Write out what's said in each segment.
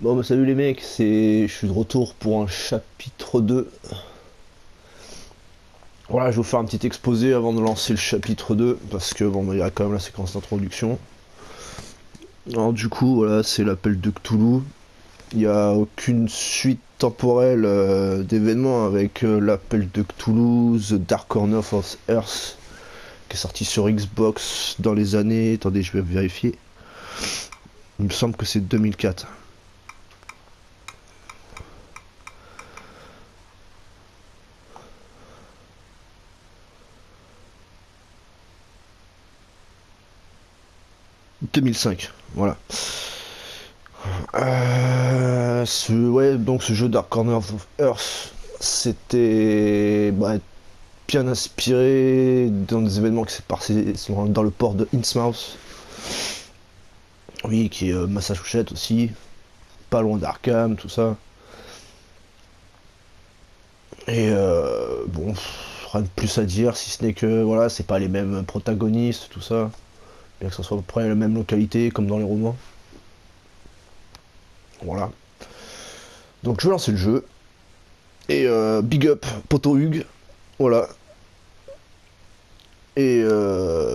Bon bah salut les mecs, je suis de retour pour un chapitre 2. Voilà, je vais vous faire un petit exposé avant de lancer le chapitre 2, parce que bon, bah, il y a quand même la séquence d'introduction. Alors du coup, voilà, c'est l'appel de Cthulhu. Il n'y a aucune suite temporelle d'événements avec l'appel de Cthulhu, The Dark Corner of Earth, qui est sorti sur Xbox dans les années... Attendez, je vais vérifier. Il me semble que c'est 2004. 2005, voilà. Ouais, donc ce jeu Dark Corner of Earth, c'était bien inspiré dans des événements qui s'est passé dans le port de Innsmouth, oui, qui est Massachusetts aussi, pas loin d'Arkham, tout ça. Et bon, rien de plus à dire, si ce n'est que voilà, c'est pas les mêmes protagonistes, tout ça, bien que ce soit à peu près la même localité comme dans les romans. Voilà. Donc je vais lancer le jeu. Et big up, Poto Hug. Voilà. Et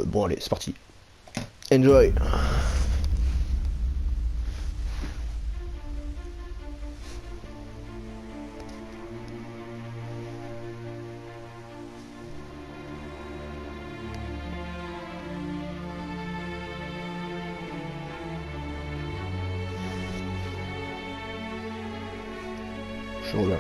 bon, allez, c'est parti. Enjoy. Je reviens.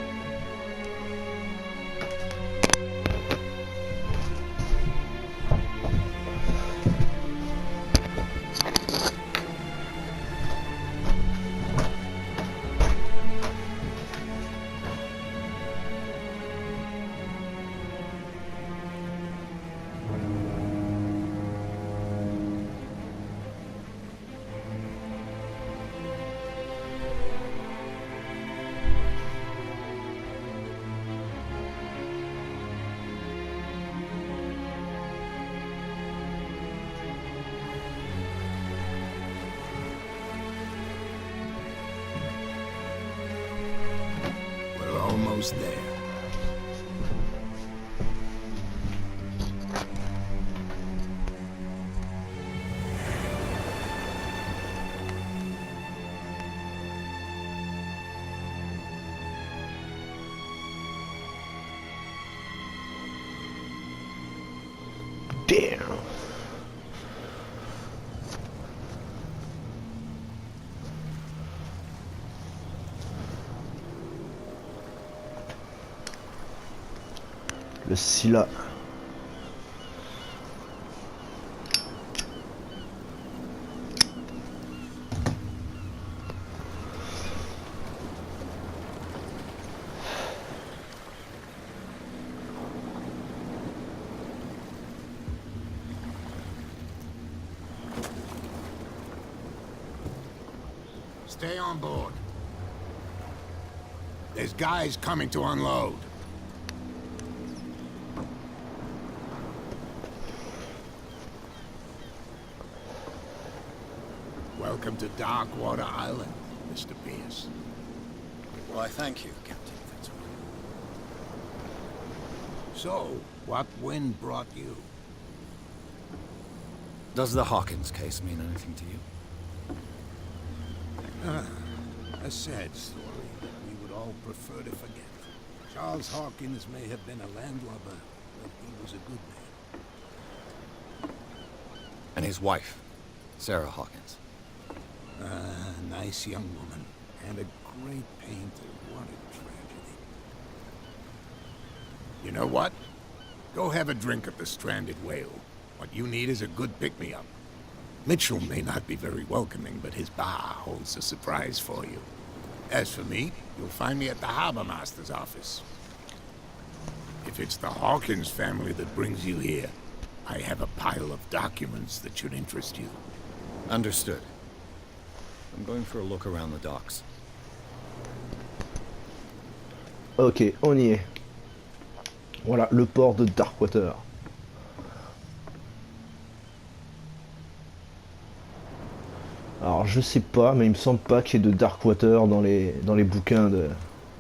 We're almost there. Damn. Le Scylla. Stay on board. There's guys coming to unload. Welcome to Darkwater Island, Mr. Pierce. Why, thank you, Captain Fitzroy. So, what wind brought you? Does the Hawkins case mean anything to you? A sad story that we would all prefer to forget. Charles Hawkins may have been a landlubber, but he was a good man. And his wife, Sarah Hawkins. Nice young woman, and a great painter. What a tragedy. You know what? Go have a drink at the Stranded Whale. What you need is a good pick-me-up. Mitchell may not be very welcoming, but his bar holds a surprise for you. As for me, you'll find me at the Harbor Master's office. If it's the Hawkins family that brings you here, I have a pile of documents that should interest you. Understood. I'm going for a look around the docks. Ok, on y est. Voilà, le port de Darkwater. Alors je sais pas, mais il me semble pas qu'il y ait de Darkwater dans les bouquins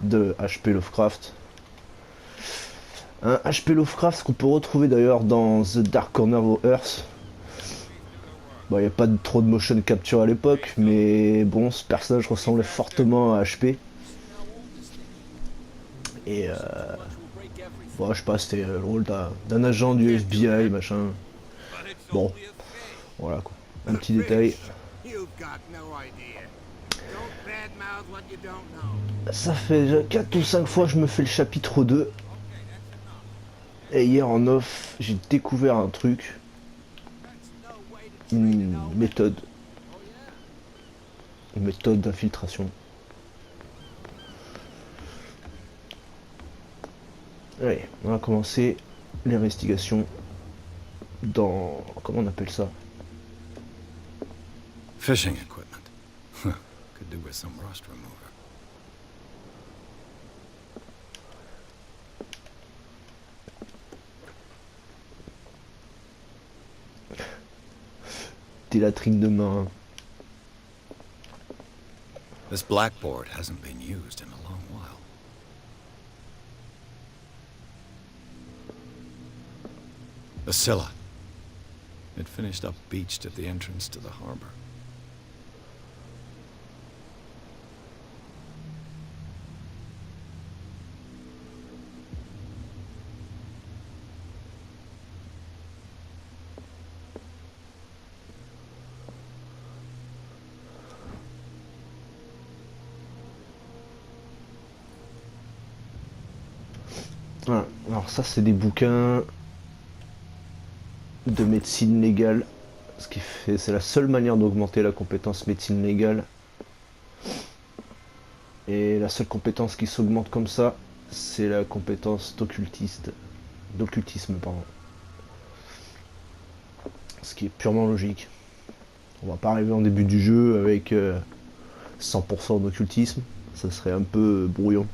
de H.P. Lovecraft. Un H.P. Lovecraft qu'on peut retrouver d'ailleurs dans The Dark Corner of Earth. Bon, il n'y a pas trop de motion capture à l'époque, mais bon, ce personnage ressemblait fortement à HP. Et bon, je sais pas, c'était le rôle d'un agent du FBI, machin. Bon, voilà quoi. Un petit détail. Ça fait déjà 4 ou 5 fois que je me fais le chapitre 2. Et hier en off, j'ai découvert un truc. Une méthode. Une méthode d'infiltration. Allez, on va commencer l'investigation dans... Comment on appelle ça? Fishing equipment. Could do with some rust remover. Des latrines de main. This blackboard hasn't been used in a long while. The Scylla. It finished up beached at the entrance to the harbor. Voilà. Alors ça c'est des bouquins de médecine légale. Ce qui fait, c'est la seule manière d'augmenter la compétence médecine légale. Et la seule compétence qui s'augmente comme ça, c'est la compétence d'occultisme, pardon. Ce qui est purement logique. On va pas arriver en début du jeu avec 100% d'occultisme, ça serait un peu brouillon.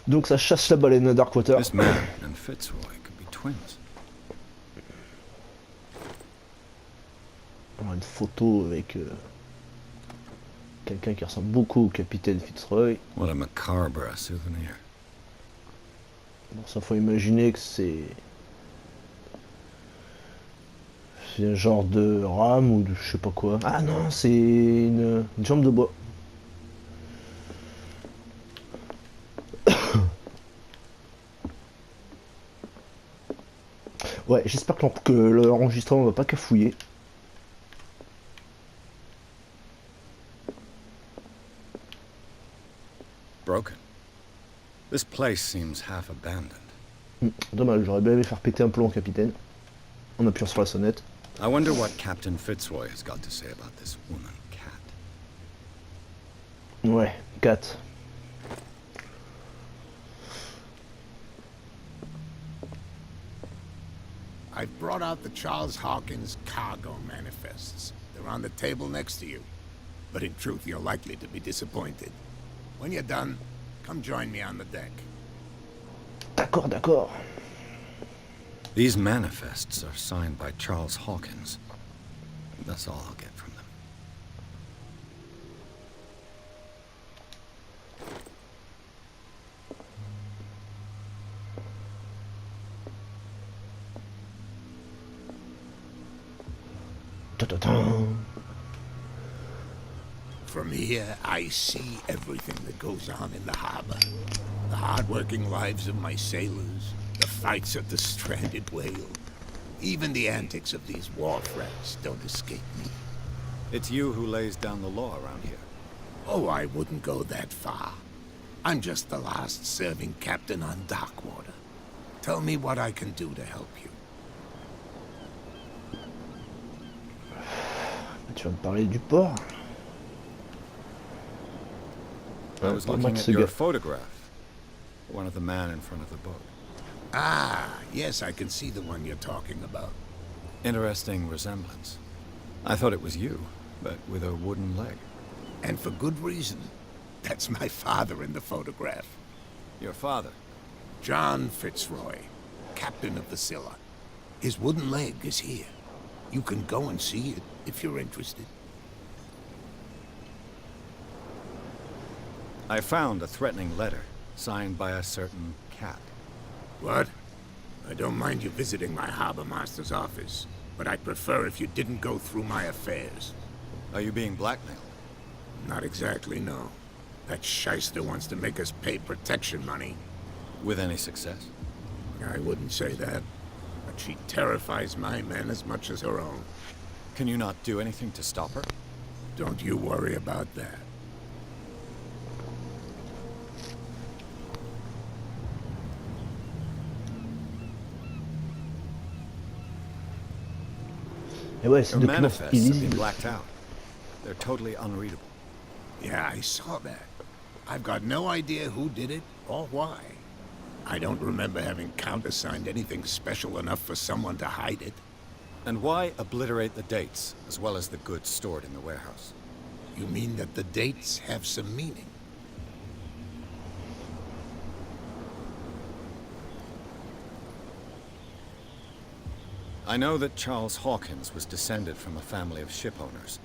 Donc ça chasse la baleine à Darkwater. This man and Fitzroy could be twins. On a une photo avec quelqu'un qui ressemble beaucoup au capitaine Fitzroy. What a macabre souvenir. Bon, ça faut imaginer que c'est un genre de rame ou de je sais pas quoi. Ah non, c'est une jambe de bois. Ouais, j'espère que l'enregistrement va pas cafouiller. Broken. This place seems half abandoned. Dommage, j'aurais bien aimé faire péter un plomb, capitaine. En appuyant sur la sonnette. I wonder what Captain Fitzroy has got to say about this woman cat. Ouais, 4. I've brought out the Charles Hawkins cargo manifests. They're on the table next to you. But in truth, you're likely to be disappointed. When you're done, come join me on the deck. D'accord, d'accord. These manifests are signed by Charles Hawkins. That's all I'll get from them. From here, I see everything that goes on in the harbor. The hard-working lives of my sailors, the fights of the stranded whale. Even the antics of these wharf rats don't escape me. It's you who lays down the law around here. Oh, I wouldn't go that far. I'm just the last serving captain on Darkwater. Tell me what I can do to help you. Tu vas me parler du port. I was looking at your photograph. One of the man in front of the boat. Ah, yes, I can see the one you're talking about. Interesting resemblance. I thought it was you, but with a wooden leg. And for good reason. That's my father in the photograph. Your father? John Fitzroy. captain of the Scylla. His wooden leg is here. You can go and see it if you're interested. I found a threatening letter, signed by a certain cat. What? I don't mind you visiting my harbor master's office, but I'd prefer if you didn't go through my affairs. Are you being blackmailed? Not exactly, no. That shyster wants to make us pay protection money. With any success? I wouldn't say that, but she terrifies my men as much as her own. Can you not do anything to stop her? Don't you worry about that. Et ouais, c'est Their une document manifests have been illisible. blacked out. They're totally unreadable. Yeah, I saw that. I've got no idea who did it or why. I don't remember having countersigned anything special enough for someone to hide it. And why obliterate the dates, as well as the goods stored in the warehouse? You mean that the dates have some meaning? I know that Charles Hawkins was descended from a family of ship owners,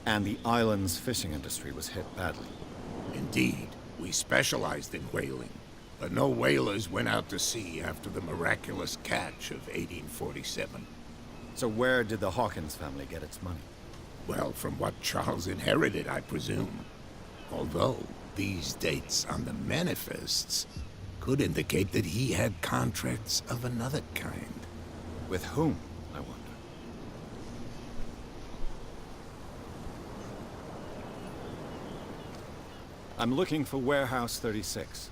and the island's fishing industry was hit badly. Indeed, we specialized in whaling, but no whalers went out to sea after the miraculous catch of 1847. So where did the Hawkins family get its money? Well, from what Charles inherited, I presume. Although, these dates on the manifests could indicate that he had contracts of another kind. With whom, I wonder? I'm looking for Warehouse 36.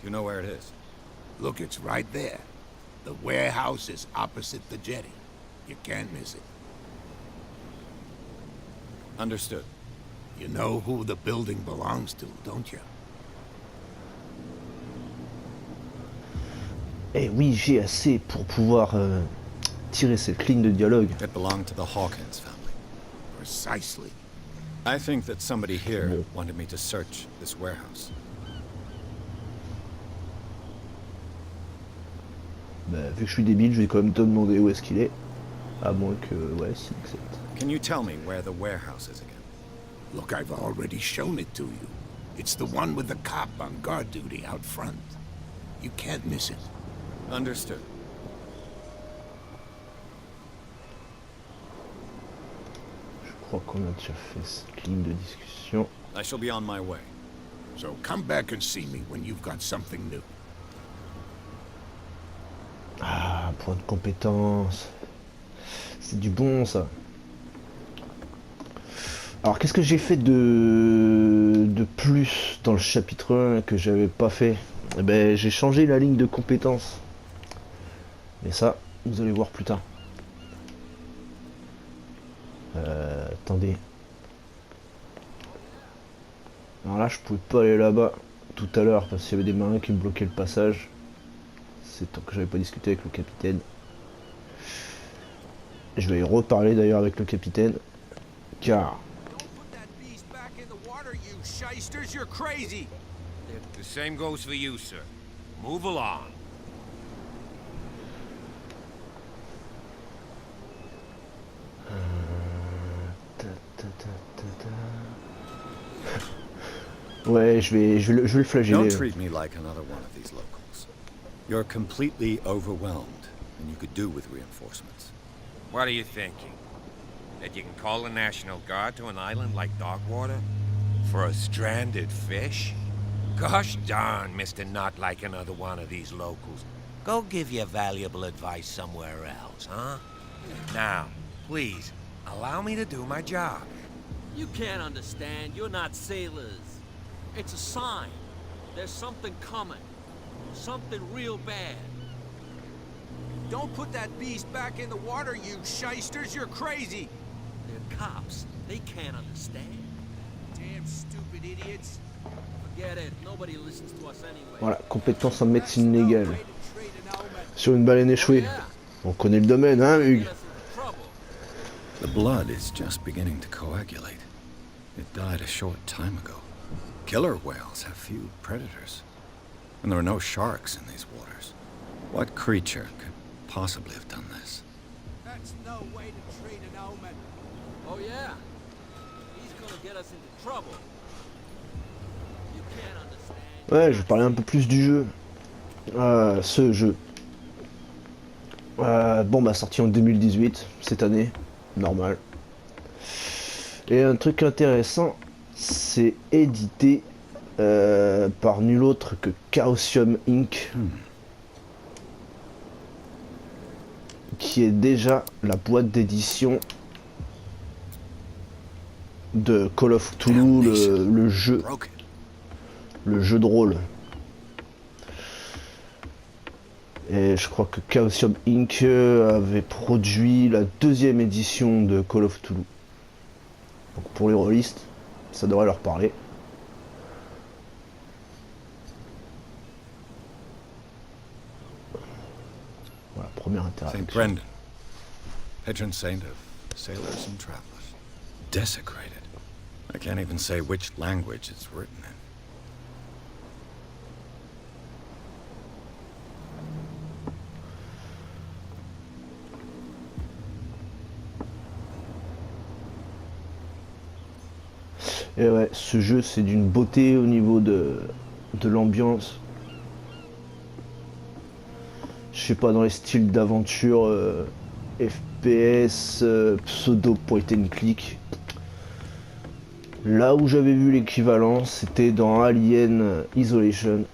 Do you know where it is? Look, it's right there. The warehouse is opposite the jetty. You can't miss it. Understood. You know who the building belongs to, don't you? Eh oui, j'ai assez pour pouvoir tirer cette ligne de dialogue. It belonged to the Hawkins family. Precisely. I think that somebody here wanted me to search this warehouse. Bah, vu que je suis débile, je vais quand même te demander où est-ce qu'il est. À moins que, ouais, s'il accepte. Can you tell me where the warehouse is again? Look, I've already shown it to you. It's the one with the cop on guard duty out front. You can't miss it. Understood. Je crois qu'on a déjà fait cette ligne de discussion. I shall be on my way. So come back and see me when you've got something new. Ah, point de compétence. C'est du bon, ça. Alors, qu'est-ce que j'ai fait de plus dans le chapitre 1 que j'avais pas fait? Eh ben, j'ai changé la ligne de compétences. Mais ça, vous allez voir plus tard. Attendez. Alors là, je pouvais pas aller là-bas tout à l'heure parce qu'il y avait des marins qui me bloquaient le passage. C'est tant que j'avais pas discuté avec le capitaine. Je vais y reparler d'ailleurs avec le capitaine. Car... Shysters, you're crazy. The same goes for you, sir. Move along. Ouais, je vais le flageller. Don't treat me like another one of these locals. You're completely overwhelmed, and you could do with reinforcements. What are you thinking? That you can call the National Guard to an island like Darkwater? For a stranded fish? Gosh darn, Mr. Not Like Another One of these locals. Go give your valuable advice somewhere else, huh? Now, please, allow me to do my job. You can't understand. You're not sailors. It's a sign. There's something coming. Something real bad. Don't put that beast back in the water, you shysters! You're crazy! They're cops. They can't understand. Damn stupid idiots! Forget it. Nobody listens to us anyway. Voilà, compétence en médecine légale. Sur une baleine échouée. On connaît le domaine, hein, Hugues? The blood is just beginning to coagulate. It died a short time ago. Killer whales have few predators. And there are no sharks in these waters. What creature could possibly have done this? That's no way to treat an omen. Oh yeah? He's gonna get us into trouble. You can't understand. Ouais, je vais parler un peu plus du jeu. Ce jeu. Bon, bah sorti en 2018, cette année, normal. Et un truc intéressant, c'est édité par nul autre que Chaosium Inc. Qui est déjà la boîte d'édition de Call of Cthulhu, le jeu de rôle. Et je crois que Chaosium Inc. Avait produit la deuxième édition de Call of Cthulhu. Donc pour les rôlistes, ça devrait leur parler. Voilà, première interaction. Saint Brendan, patron saint of sailors and travelers. Desecrated. I can't even say which language it's written in. Et ouais, ce jeu c'est d'une beauté au niveau de l'ambiance. Je sais pas, dans les styles d'aventure, FPS, pseudo point and click. Là où j'avais vu l'équivalent, c'était dans Alien Isolation.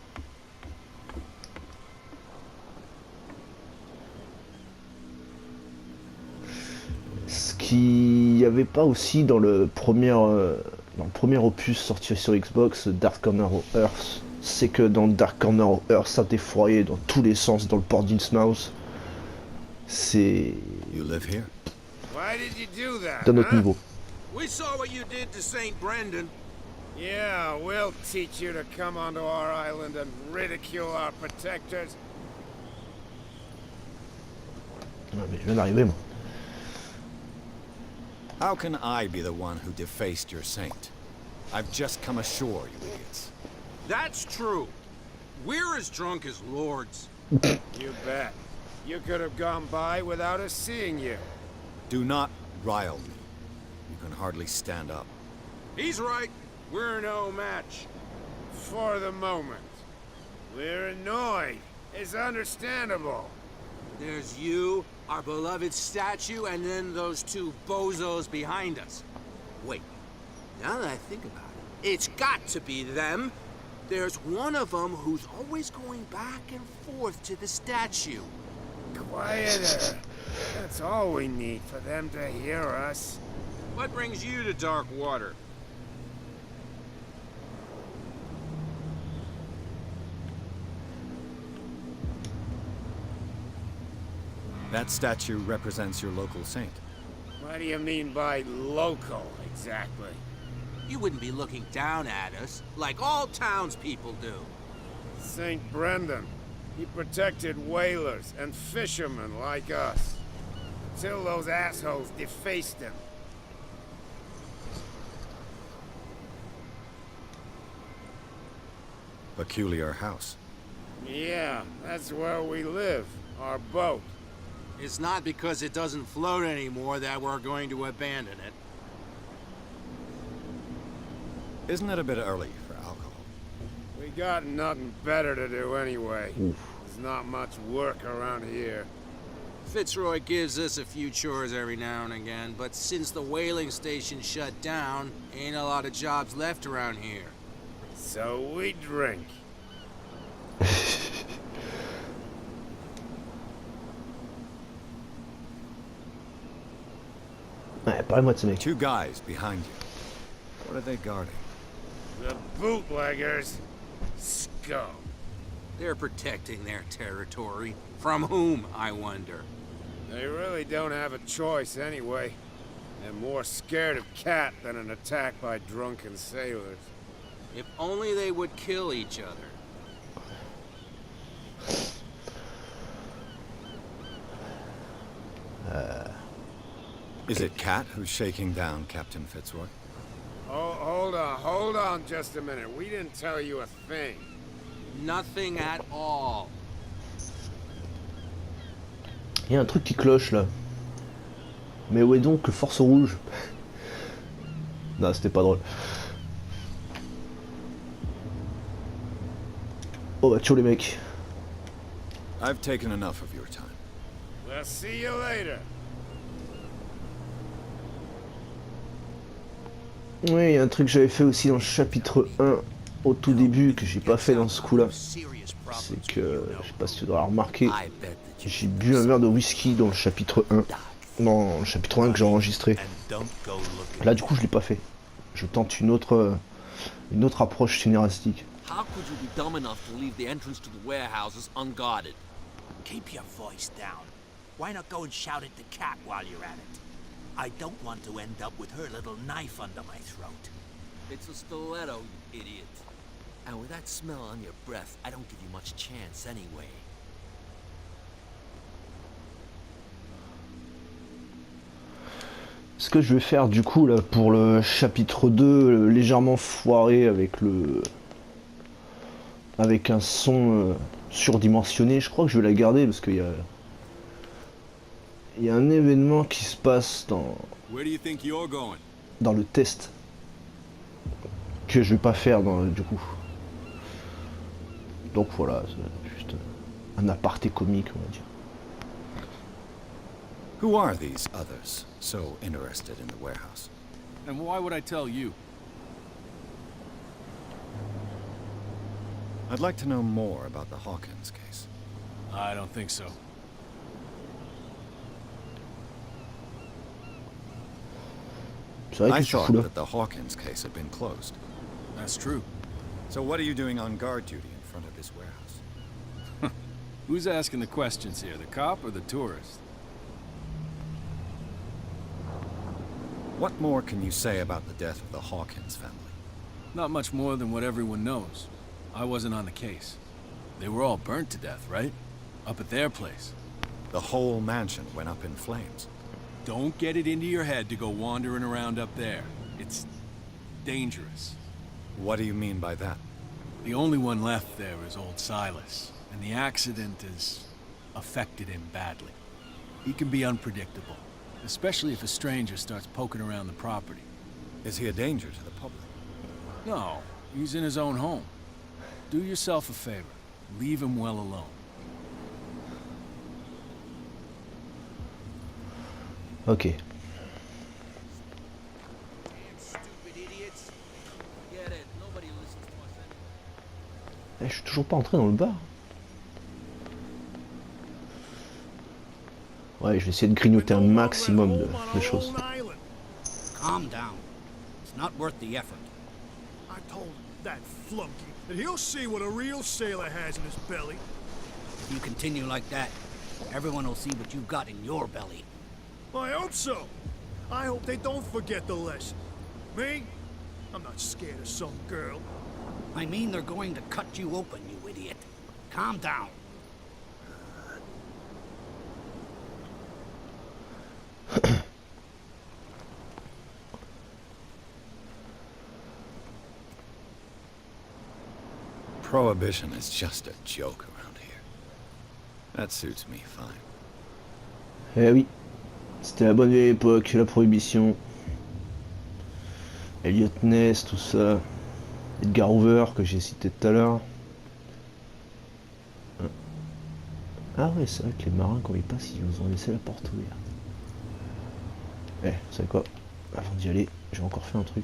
Ce qu'il n'y avait pas aussi dans le premier opus sorti sur Xbox, Dark Corner of Earth, c'est que dans Dark Corner of Earth, ça défroyait dans tous les sens dans le port d'Innsmouth. C'est You live here? Why did you do that? d'un autre niveau. We saw what you did to St. Brendan. Yeah, we'll teach you to come onto our island and ridicule our protectors. Ah, mais je viens d'arriver moi. How can I be the one who defaced your saint? I've just come ashore, you idiots. That's true. We're as drunk as lords. You bet. You could have gone by without us seeing you. Do not rile me. You can hardly stand up. He's right. We're no match. For the moment. We're annoyed. It's understandable. There's you, our beloved statue, and then those two bozos behind us. Wait, now that I think about it, it's got to be them. There's one of them who's always going back and forth to the statue. Quieter. That's all we need for them to hear us. What brings you to dark water? That statue represents your local saint. What do you mean by local, exactly? You wouldn't be looking down at us, like all townspeople do. St. Brendan. He protected whalers and fishermen like us. Until those assholes defaced him. Peculiar house. Yeah, that's where we live. Our boat. It's not because it doesn't float anymore that we're going to abandon it. Isn't it a bit early for alcohol? We got nothing better to do anyway. There's not much work around here. Fitzroy gives us a few chores every now and again, but since the whaling station shut down, ain't a lot of jobs left around here. So we drink. Ouais, parle-moi de ce mec. Two guys behind you. What are they guarding? The bootleggers. Scum. They're protecting their territory. From whom, I wonder? They really don't have a choice anyway. They're more scared of Cat than an attack by drunken sailors. If only they would kill each other. Is it Cat who's shaking down Captain Fitzroy? Oh, hold on just a minute. We didn't tell you a thing. Nothing at all. Il y a un truc qui cloche là. Mais où est donc le force rouge? Non, c'était pas drôle. Oh bah ciao les mecs. I've taken enough of your time. We'll see you later. Oui, il y a un truc que j'avais fait aussi dans le chapitre 1 au tout début que j'ai pas fait dans ce coup-là. C'est que, je sais pas si tu dois remarquer, j'ai bu un verre de whisky dans le chapitre 1. Dans le chapitre 1 que j'ai enregistré. Là du coup je l'ai pas fait. Je tente une autre approche scénaristique. How could you be dumb enough to leave the entrance to the warehouses unguarded? Keep your voice down. Why not go and shout at the cat while you're at it? I don't want to end up with her little knife under my throat. It's a stiletto, you idiot. And with that smell on your breath, I don't give you much chance anyway. Ce que je vais faire du coup là pour le chapitre 2 légèrement foiré avec un son surdimensionné, je crois que je vais la garder parce qu'il y a un événement qui se passe dans le test que je vais pas faire du coup. Donc voilà, c'est juste un aparté comique on va dire. Who are these others so interested in the warehouse? And why would I tell you? I'd like to know more about the Hawkins case. I don't think so. I thought that the Hawkins case had been closed. That's true. So what are you doing on guard duty in front of this warehouse? Who's asking the questions here, the cop or the tourist? What more can you say about the death of the Hawkins family? Not much more than what everyone knows. I wasn't on the case. They were all burnt to death, right? Up at their place. The whole mansion went up in flames. Don't get it into your head to go wandering around up there. It's dangerous. What do you mean by that? The only one left there is old Silas, and the accident has affected him badly. He can be unpredictable, especially if a stranger starts poking around the property. Is he a danger to the public? No, he's in his own home. Do yourself a favor. Leave him well alone. Ok. Je suis toujours pas entré dans le bar. Ouais, je vais essayer de grignoter un maximum de choses. Calm down. It's not worth the effort. I told that flunky that he'll see what a real sailor has in his belly. If you continue like that, everyone will see what you've got in your belly. I hope so. I hope they don't forget the lesson. Me? I'm not scared of some girl. I mean they're going to cut you open, you idiot. Calm down. Prohibition is just a joke around here. That suits me fine. Eh oui, c'était la bonne vieille époque, la prohibition. Elliot Ness, tout ça. Edgar Hoover que j'ai cité tout à l'heure. Ah ouais, c'est vrai que les marins quand ils passent, ils nous ont laissé la porte ouverte. Eh, vous savez quoi? Avant d'y aller, j'ai encore fait un truc.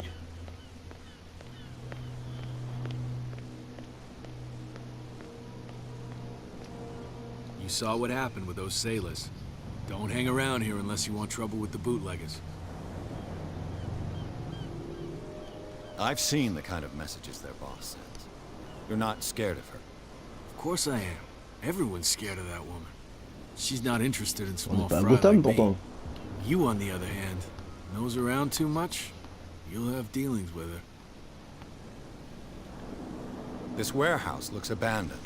You saw what happened with those sailors. Don't hang around here unless you want trouble with the bootleggers. I've seen the kind of messages their boss sends. You're not scared of her. Of course I am. Everyone's scared of that woman. She's not interested in On small n'est pas à fry like Gotham me. pourtant. You, on the other hand, nose around too much, you'll have dealings with her. This warehouse looks abandoned.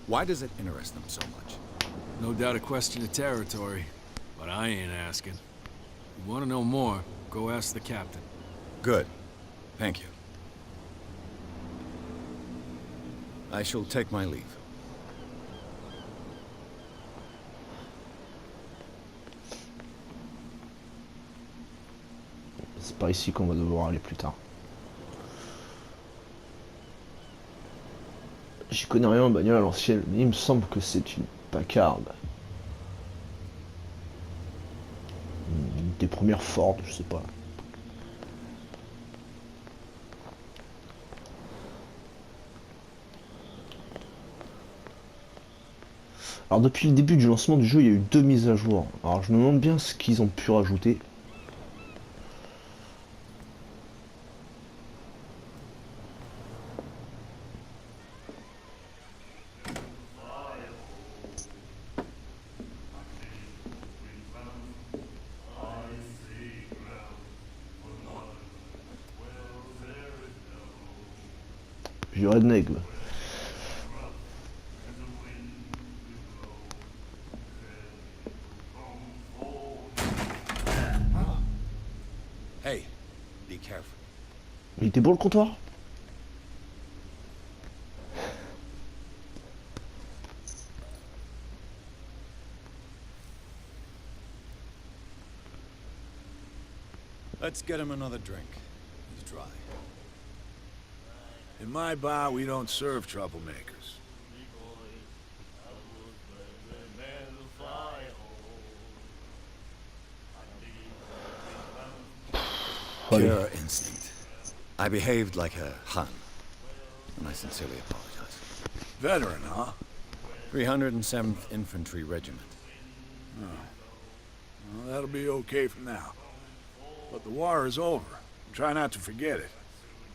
Why does it interest them so much? No doubt a question of territory, but I ain't asking. You want to know more, go ask the captain. Good. Thank you. I shall take my leave. c'est par ici qu'on va devoir aller plus tard. J'y connais rien en bagnole à l'ancienne, mais il me semble que c'est une Packard. Des premières Ford, je sais pas. Alors depuis le début du lancement du jeu, il y a eu 2 mises à jour. Alors je me demande bien ce qu'ils ont pu rajouter. Du redneck. Hey, be careful. Il était beau le comptoir? Let's get him another drink. He's dry. In my bar, we don't serve troublemakers. Pure instinct. I behaved like a Hun, and I sincerely apologize. Veteran, huh? 307th Infantry Regiment. Well, that'll be okay for now. But the war is over. Try not to forget it.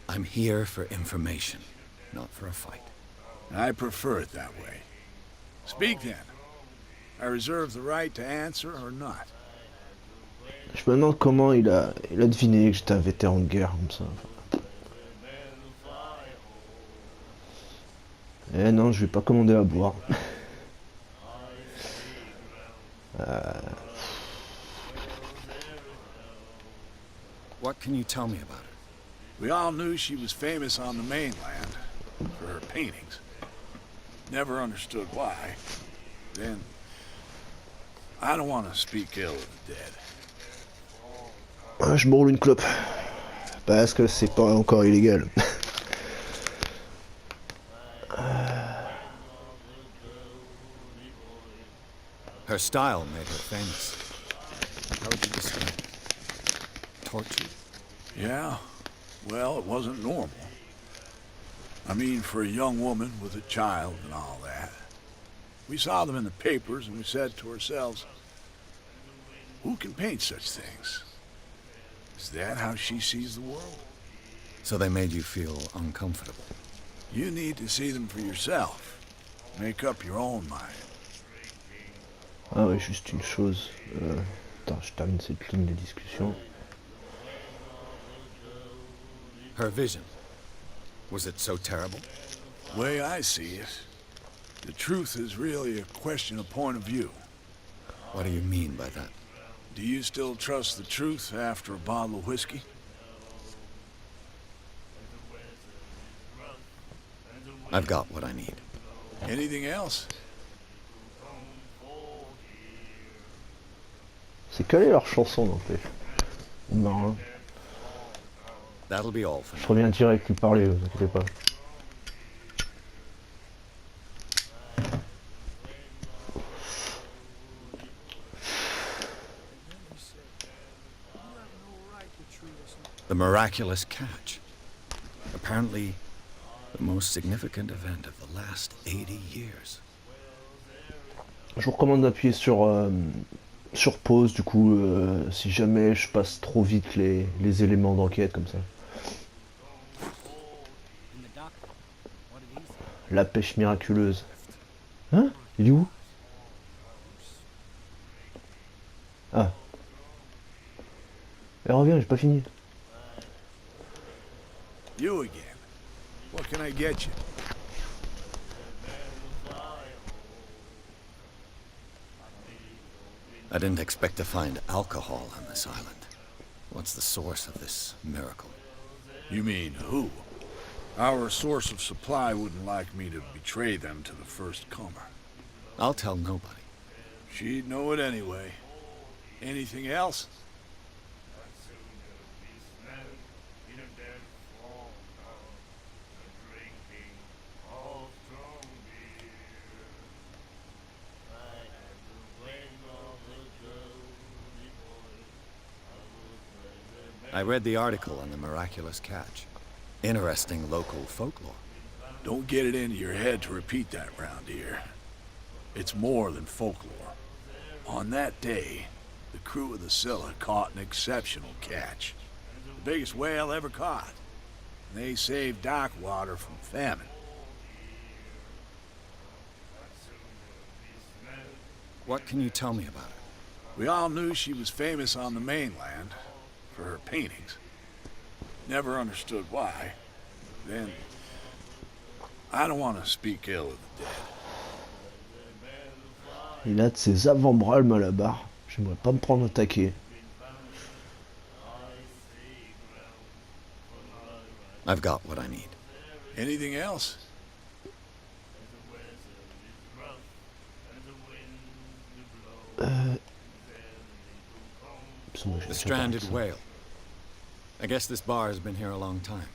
I'm here for information, not for a fight. I prefer it that way. Speak then. I reserve the right to answer or not. Je me demande comment il a deviné que j'étais un vétéran de guerre comme ça. Eh non, je vais pas commander à boire. What can you tell me about her? We all knew she was famous on the mainland for her paintings. Never understood why. Then, I don't want to speak ill of the dead. Je me roule une clope. Parce que c'est pas encore illégal. Her style made her famous. How would you describe it? Tortured? Yeah, well, it wasn't normal. I mean, for a young woman with a child and all that. We saw them in the papers and we said to ourselves, who can paint such things? Is that how she sees the world? So they made you feel uncomfortable. You need to see them for yourself. Make up your own mind. Ah ouais, juste une chose. Attends, je termine cette ligne de discussion. Her vision. Was it so terrible? The way I see it, the truth is really a question of point of view. What do you mean by that? Do you still trust the truth after a bottle of whiskey? I've got what I need. Anything else? C'est quelle est leur chanson n'empêche? Non, That'll be all for je now. reviens direct lui parler, vous inquiétez pas. The miraculous catch. Apparently, the most significant event of the last 80 years. Je vous recommande d'appuyer sur pause du coup si jamais je passe trop vite les éléments d'enquête comme ça. La pêche miraculeuse. Hein? Il est où? Ah. Elle revient, j'ai pas fini. You again. What can I get you? I didn't expect to find alcohol on this island. What's the source of this miracle? You mean who? Our source of supply wouldn't like me to betray them to the first comer. I'll tell nobody. She'd know it anyway. Anything else? I read the article on the miraculous catch. Interesting local folklore. Don't get it into your head to repeat that round here. It's more than folklore. On that day, the crew of the Scylla caught an exceptional catch. The biggest whale ever caught. And they saved Darkwater from famine. What can you tell me about it? We all knew she was famous on the mainland for her paintings. Never understood why. Then, I don't want to speak ill of the dead. Il a de ses avant-bras le Malabar. J'aimerais pas me prendre attaqué. I've got what I need. Anything else? The stranded whale. I guess this bar has been here a long time.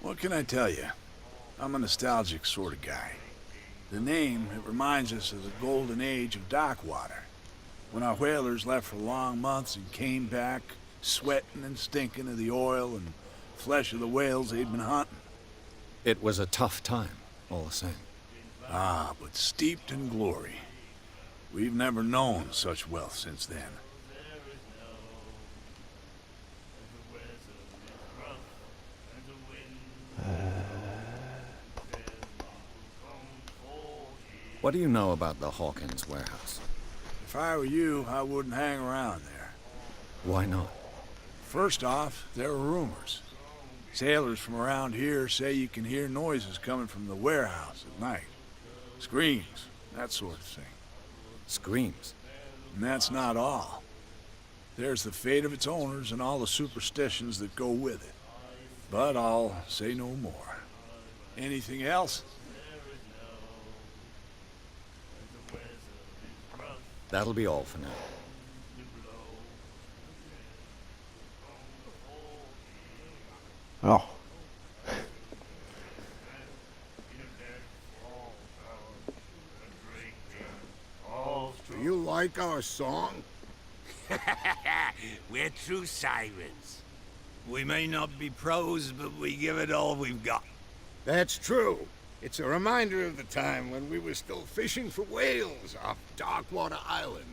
What can I tell you? I'm a nostalgic sort of guy. The name, it reminds us of the golden age of Darkwater, when our whalers left for long months and came back sweating and stinking of the oil and flesh of the whales they'd been hunting. It was a tough time, all the same. Ah, but steeped in glory. We've never known such wealth since then. What do you know about the Hawkins warehouse? If I were you, I wouldn't hang around there. Why not? First off, there are rumors. Sailors from around here say you can hear noises coming from the warehouse at night. Screams, that sort of thing. Screams? And that's not all. There's the fate of its owners and all the superstitions that go with it. But I'll say no more. Anything else? That'll be all for now. Alors. Do you like our song? We're true sirens. We may not be pros, but we give it all we've got. That's true. It's a reminder of the time when we were still fishing for whales off Darkwater Island.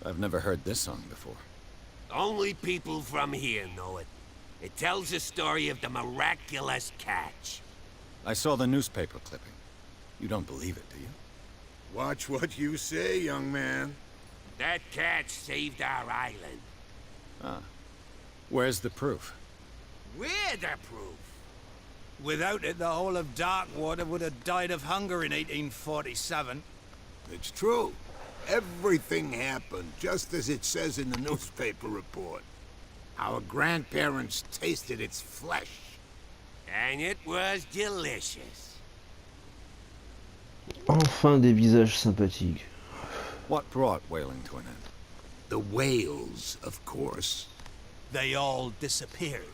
I've never heard this song before. Only people from here know it. It tells the story of the miraculous catch. I saw the newspaper clipping. You don't believe it, do you? Watch what you say, young man. That catch saved our island. Ah. Where's the proof? We're the proof. Without it, the whole of Darkwater would have died of hunger in 1847. It's true. Everything happened just as it says in the newspaper report. Our grandparents tasted its flesh. And it was delicious. Enfin des visages sympathiques. What brought whaling to an end? The whales, of course. They all disappeared.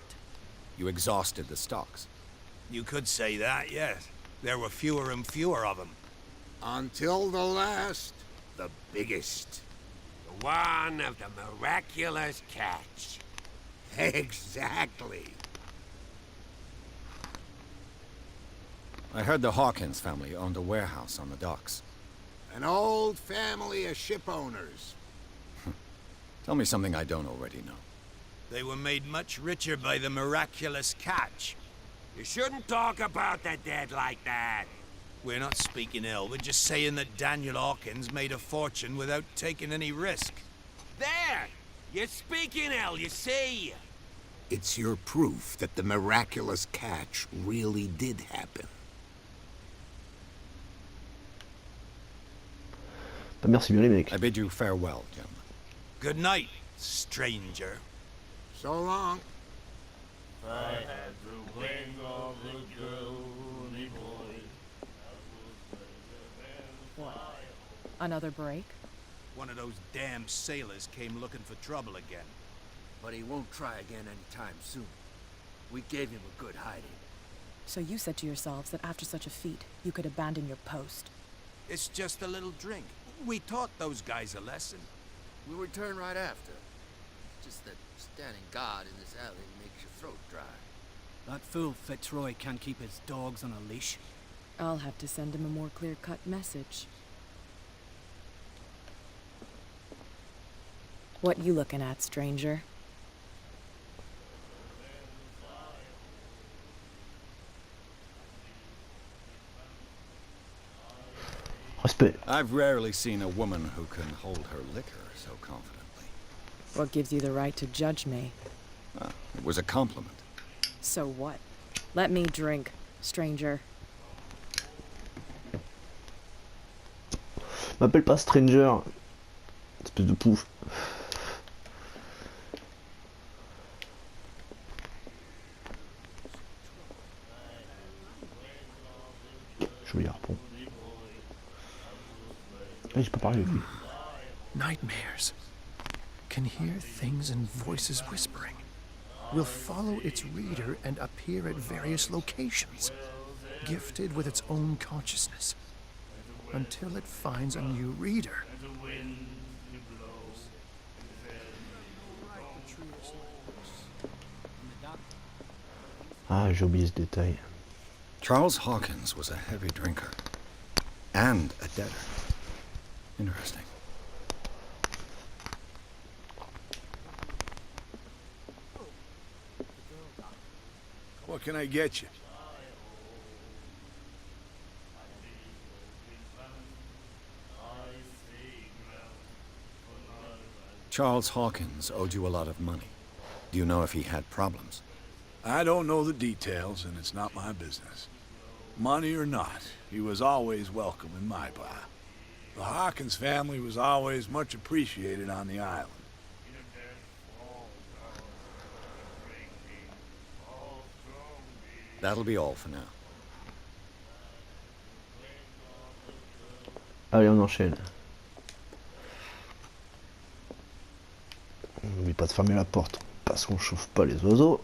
You exhausted the stocks. You could say that, yes. There were fewer and fewer of them. Until the last, the biggest. The one of the miraculous catch. Exactly. I heard the Hawkins family owned a warehouse on the docks. An old family of ship owners. Tell me something I don't already know. They were made much richer by the miraculous catch. You shouldn't talk about the dead like that. We're not speaking ill, we're just saying that Daniel Hawkins made a fortune without taking any risk. There! You're speaking ill, you see. It's your proof that the miraculous catch really did happen. Bah merci bien les mecs. I bid you farewell, gentlemen. Good night, stranger. So long. I had the wing of the girly boy. What? Another break? One of those damn sailors came looking for trouble again. But he won't try again anytime soon. We gave him a good hiding. So you said to yourselves that after such a feat, you could abandon your post. It's just a little drink. We taught those guys a lesson. We'll return right after. Just that standing guard in this alley makes your throat dry. That fool Fitzroy can't keep his dogs on a leash. I'll have to send him a more clear-cut message. What you looking at, stranger? Respect. I've rarely seen a woman who can hold her liquor so confidently. What gives you the right to judge me? Ah, it was a compliment. So what? Let me drink, stranger. M'appelle pas stranger. Espèce de pouf. Joli harpon. Ah, j'ai pas parlé avec lui. Nightmares. Can hear things and voices whispering. Will follow its reader and appear at various locations, gifted with its own consciousness, until it finds a new reader. Ah, j'ai oublié ce détail. Charles Hawkins was a heavy drinker and a debtor. Interesting. What can I get you? Charles Hawkins owed you a lot of money. Do you know if he had problems? I don't know the details, and it's not my business. Money or not, he was always welcome in my bar. The Hawkins family was always much appreciated on the island. That'll be all for now. Allez, on enchaîne. N'oublie pas de fermer la porte parce qu'on chauffe pas les oiseaux.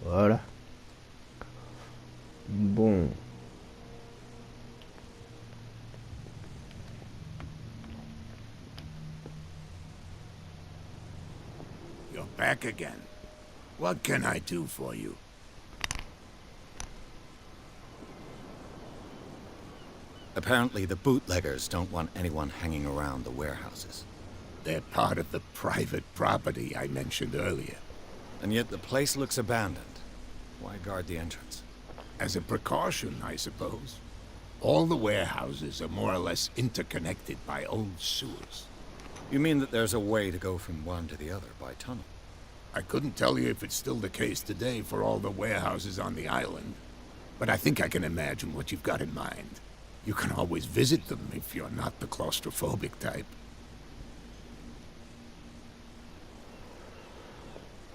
Voilà. Bon. You're back again. What can I do for you? Apparently the bootleggers don't want anyone hanging around the warehouses. They're part of the private property I mentioned earlier. And yet the place looks abandoned. Why guard the entrance? As a precaution, I suppose. All the warehouses are more or less interconnected by old sewers. You mean that there's a way to go from one to the other by tunnel? I couldn't tell you if it's still the case today for all the warehouses on the island, but I think I can imagine what you've got in mind. You can always visit them if you're not the claustrophobic type.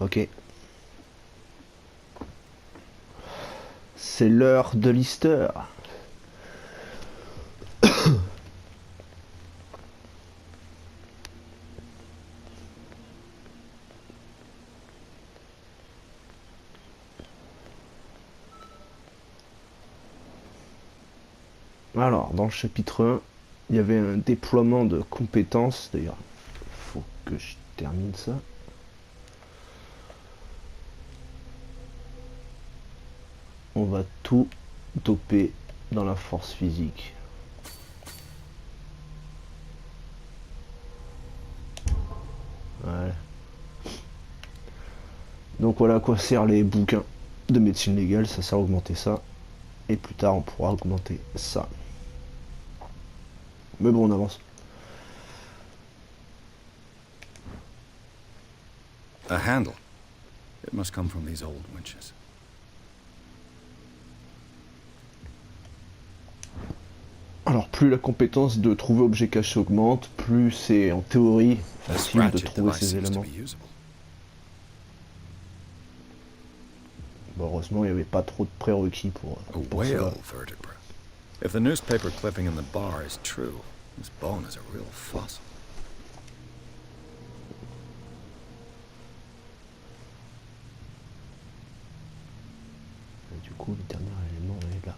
Ok. C'est l'heure de l'histoire. Alors, dans le chapitre 1, il y avait un déploiement de compétences. D'ailleurs, il faut que je termine ça. On va tout doper dans la force physique. Voilà. Donc voilà à quoi servent les bouquins de médecine légale, ça sert à augmenter ça. Et plus tard on pourra augmenter ça. Mais bon, on avance. A handle. It must come from these old winches. Alors plus la compétence de trouver objet caché augmente, plus c'est en théorie facile de trouver ces éléments. Bon, heureusement il n'y avait pas trop de prérequis pour whale cela. vertebra. If the newspaper clipping in the bar is true, this bone is a real fossil. Et du coup le dernier élément est là.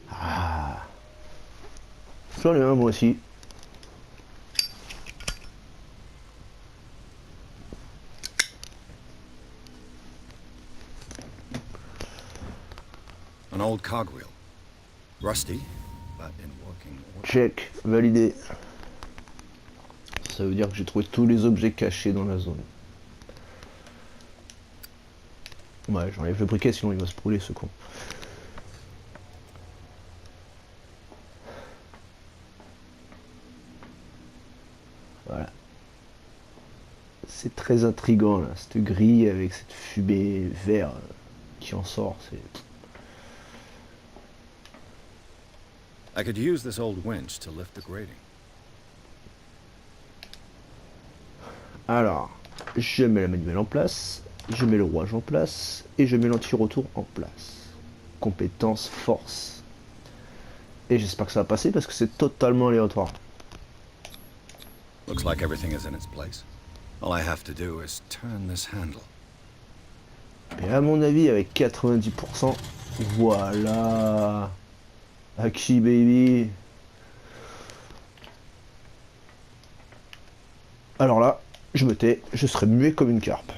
Ah. J'en ai un moi aussi. An old cogwheel. Rusty, but in working order. Check, validé. Ça veut dire que j'ai trouvé tous les objets cachés dans la zone. Ouais, j'enlève le briquet sinon il va se brûler ce con. Voilà. C'est très intriguant là, cette grille avec cette fumée vert qui en sort, c'est... I could use this old winch to lift the grating. Alors, je mets la manuelle en place, je mets le rouage en place, et je mets l'anti-retour en place. Compétence force. Et j'espère que ça va passer parce que c'est totalement aléatoire. Looks like everything is in its place. All I have to do is turn this handle. Et à mon avis, avec 90%, voilà. Aki baby. Alors là, je me tais, je serai muet comme une carpe.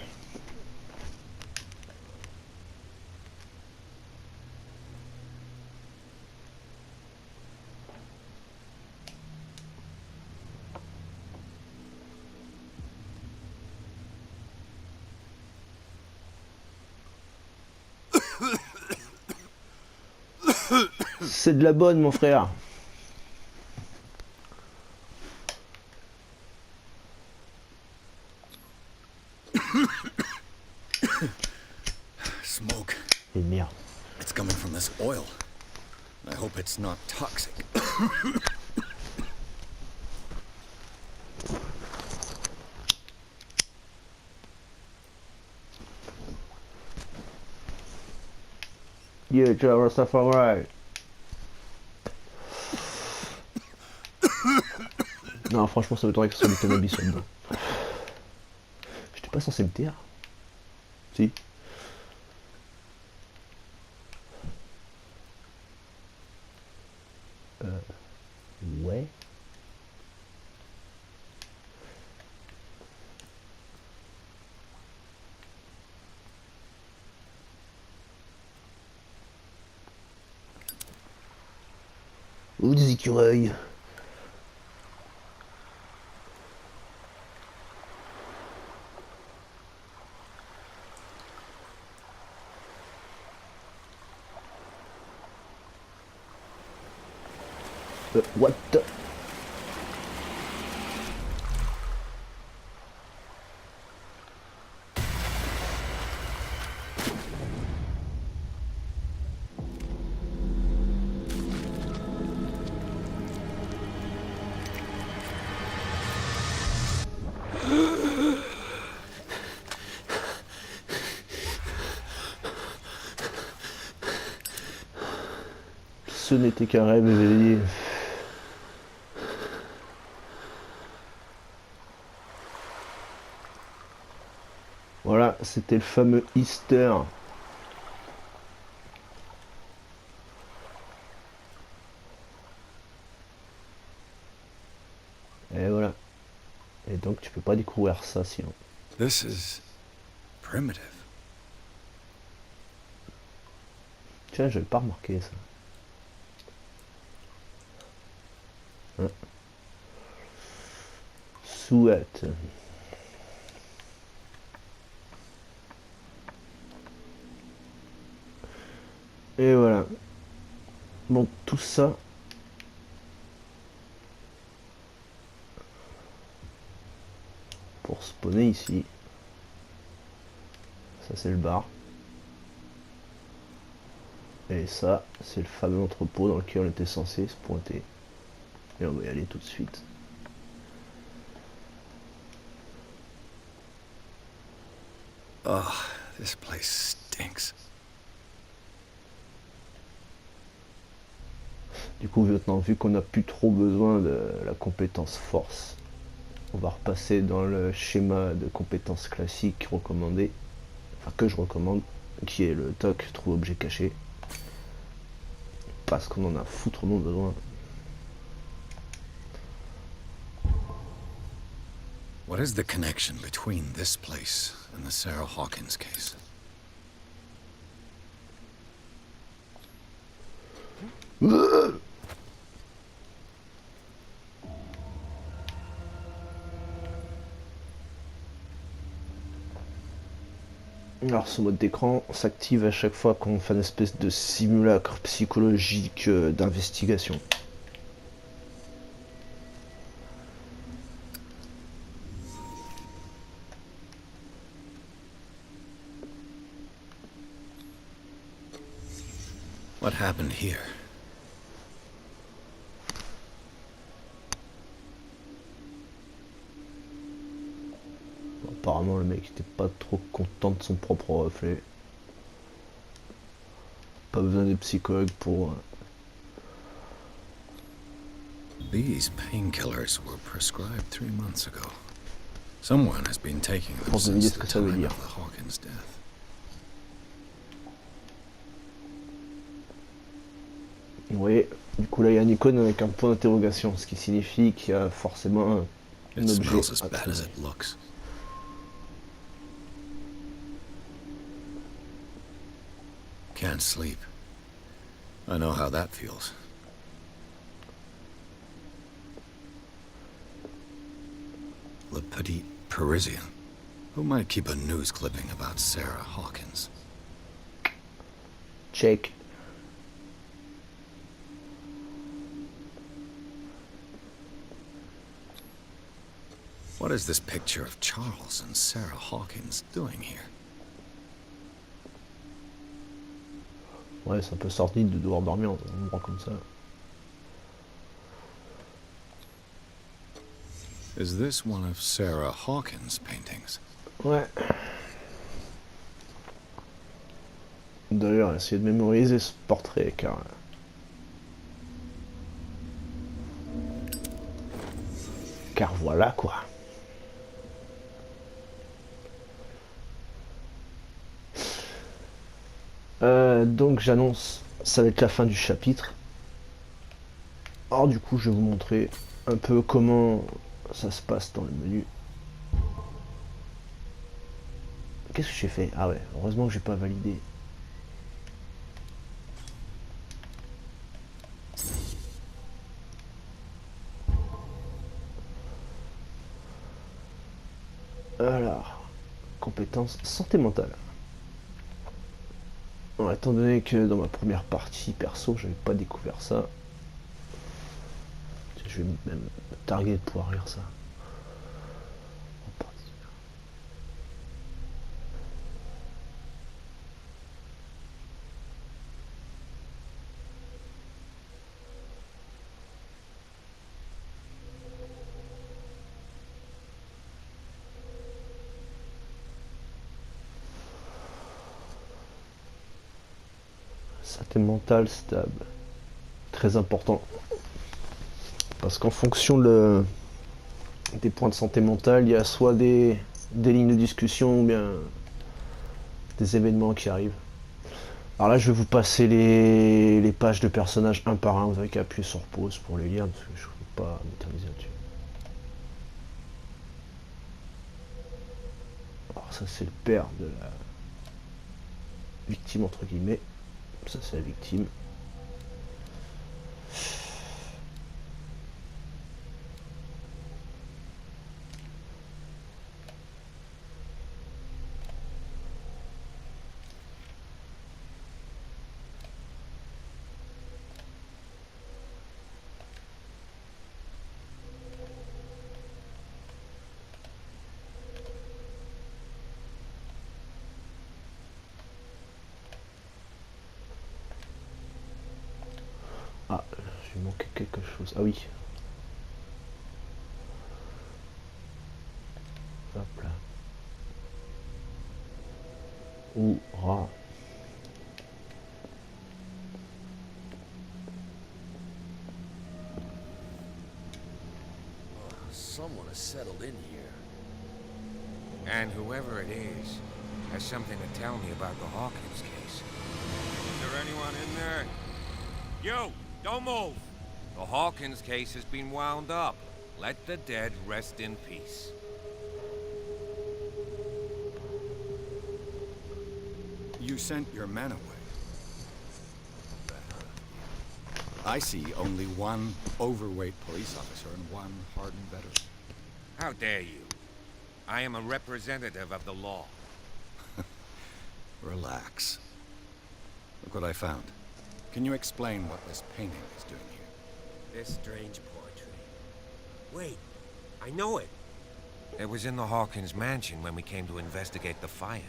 C'est de la bonne, mon frère. Smoke. Et merde. It's coming from this oil. I hope it's not toxic. Yeah, Joe, stuff alright. Non, franchement, ça m'étonnerait que ce soit du cannabis là-dedans. J'étais pas censé me taire. Si. Ouais. Ou des écureuils. What the... Ce n'était qu'un rêve éveillé. Voilà, c'était le fameux Easter. Et voilà. Et donc tu peux pas découvrir ça sinon. This is primitive. Tiens, j'avais pas remarqué ça. Hein. Souhaite. Et voilà. Donc tout ça. Pour spawner ici. Ça c'est le bar. Et ça, c'est le fameux entrepôt dans lequel on était censé se pointer. Et on va y aller tout de suite. Oh, this place stinks. Du coup, maintenant, vu qu'on n'a plus trop besoin de la compétence force, on va repasser dans le schéma de compétences classiques recommandé, enfin que je recommande, qui est le TOC, trouver objet caché. Parce qu'on en a foutrement besoin. What is the connection between this place and the Sarah Hawkins case? Alors ce mode d'écran s'active à chaque fois qu'on fait une espèce de simulacre psychologique d'investigation. What happened here? Apparemment le mec était pas trop content de son propre reflet. Pas besoin des psychologues pour... These painkillers were prescribed 3 months ago. Someone has been taking them since the time of the Hawkins death. Oui, du coup là il y a une icône avec un point d'interrogation, ce qui signifie qu'il y a forcément un It objet smells as à bad trouver. as it looks. Can't sleep. I know how that feels. Le Petit Parisien. Who might keep a news clipping about Sarah Hawkins? Check. What is this picture of Charles and Sarah Hawkins doing here? Ouais, c'est un peu sordide de devoir dormir dans un endroit comme ça. Is this one of Sarah Hawkins' paintings? Ouais. D'ailleurs, essayez de mémoriser ce portrait car... Car voilà quoi. Donc j'annonce, ça va être la fin du chapitre. Alors du coup je vais vous montrer un peu comment ça se passe dans le menu. Qu'est-ce que j'ai fait? Ah ouais, heureusement que j'ai pas validé. Alors, compétences santé mentale. Alors, étant donné que dans ma première partie perso, j'avais pas découvert ça, je vais même me targuer de pouvoir lire ça. Santé mentale stable. Très important. Parce qu'en fonction des points de santé mentale, il y a soit des lignes de discussion ou bien des événements qui arrivent. Alors là, je vais vous passer les pages de personnages un par un. Vous avez qu'à appuyer sur pause pour les lire parce que je ne peux pas m'éterniser là-dessus. Alors ça, c'est le père de la victime entre guillemets. Ça, c'est la victime. Ah, j'ai manqué quelque chose. Ah oui. Hop là. Ouah. Someone has settled in here. And whoever it is has something to tell me about the Hawkins case. Is there anyone in there? You! Don't move! The Hawkins case has been wound up. Let the dead rest in peace. You sent your men away. I see only one overweight police officer and one hardened veteran. How dare you? I am a representative of the law. Relax. Look what I found. Can you explain what this painting is doing here? This strange portrait. Wait, I know it. It was in the Hawkins mansion when we came to investigate the fire.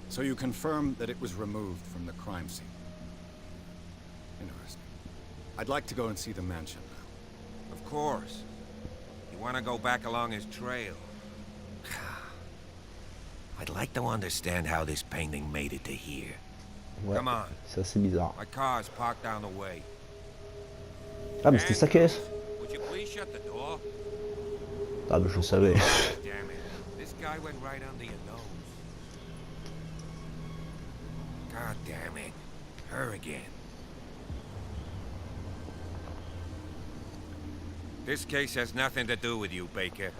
So you confirm that it was removed from the crime scene? Interesting. I'd like to go and see the mansion now. Of course. You want to go back along his trail? I'd like to understand how this painting made it to here. Ouais, Come on. c'est assez bizarre. My car's parked down the way. Ah, mais c'était sa caisse. Would you please shut the door? Ah, mais je le savais. Damn it. This guy went right under your nose. God damn it. Her again. This case has nothing to do with you, Baker.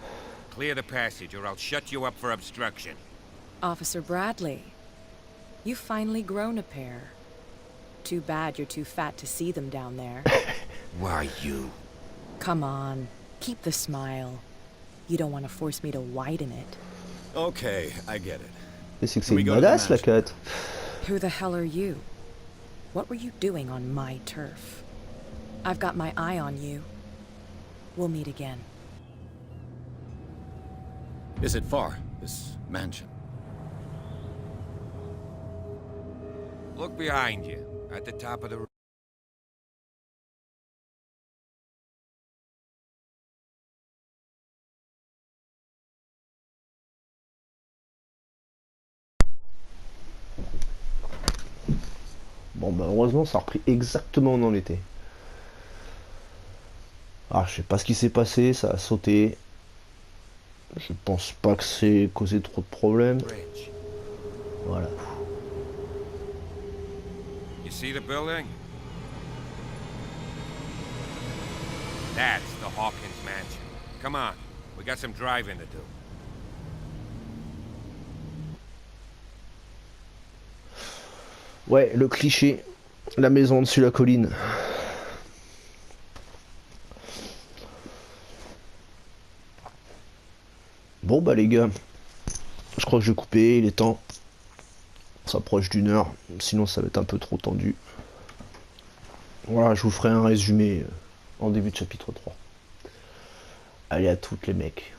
Clear the passage or I'll shut you up for obstruction. Officer Bradley, you've finally grown a pair. Too bad you're too fat to see them down there. Why you? Come on, keep the smile. You don't want to force me to widen it. Okay, I get it. Mais c'est que c'est une badass la cat. Who the hell are you? What were you doing on my turf? I've got my eye on you. We'll meet again. Is it far, this mansion? Look behind you, at the top of the... Bon bah heureusement ça a repris exactement dans l'été. Ah je sais pas ce qui s'est passé, ça a sauté. Je pense pas que c'est causé trop de problèmes. Voilà. You see the building? That's the Hawkins mansion. Come on, we got some driving to do. Ouais, le cliché, la maison dessus la colline. Bon bah les gars, je crois que je vais couper, il est temps. On s'approche d'une heure, sinon ça va être un peu trop tendu. Voilà, je vous ferai un résumé en début de chapitre 3. Allez à toutes les mecs.